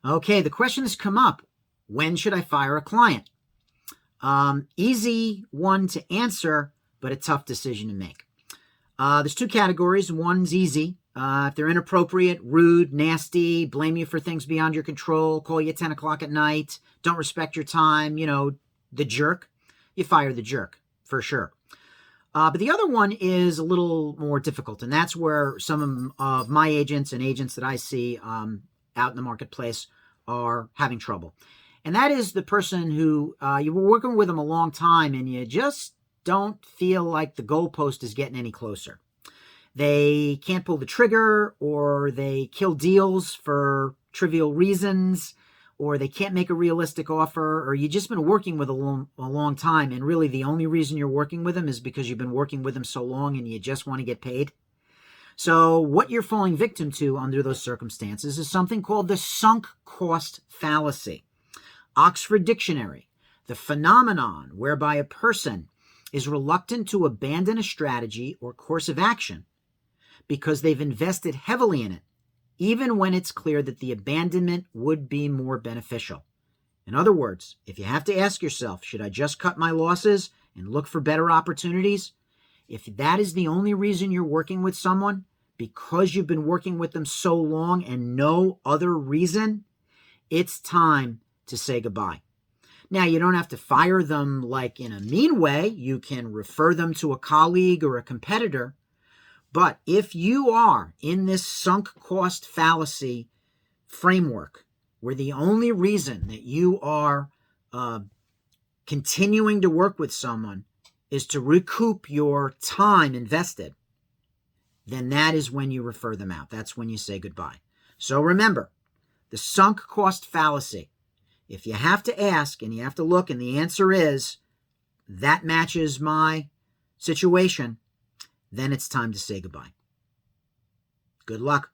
Okay, the question has come up. When should I fire a client? Easy one to answer, but a tough decision to make. There's two categories. One's easy. If they're inappropriate, rude, nasty, blame you for things beyond your control, call you at 10 o'clock at night, don't respect your time, the jerk, you fire the jerk for sure. But the other one is a little more difficult, and that's where some of my agents and agents that I see out in the marketplace are having trouble. And that is the person who you were working with them a long time and you just don't feel like the goalpost is getting any closer. They can't pull the trigger, or they kill deals for trivial reasons, or they can't make a realistic offer, or you've just been working with a long time, and really the only reason you're working with them is because you've been working with them so long and you just want to get paid. So what you're falling victim to under those circumstances is something called the sunk cost fallacy. Oxford Dictionary, the phenomenon whereby a person is reluctant to abandon a strategy or course of action because they've invested heavily in it, even when it's clear that the abandonment would be more beneficial. In other words, if you have to ask yourself, should I just cut my losses and look for better opportunities? If that is the only reason you're working with someone, because you've been working with them so long and no other reason, it's time to say goodbye. Now, you don't have to fire them like in a mean way. You can refer them to a colleague or a competitor. But if you are in this sunk cost fallacy framework, where the only reason that you are continuing to work with someone is to recoup your time invested, then that is when you refer them out. That's when you say goodbye. So remember, the sunk cost fallacy. If you have to ask and you have to look and the answer is, that matches my situation, then it's time to say goodbye. Good luck.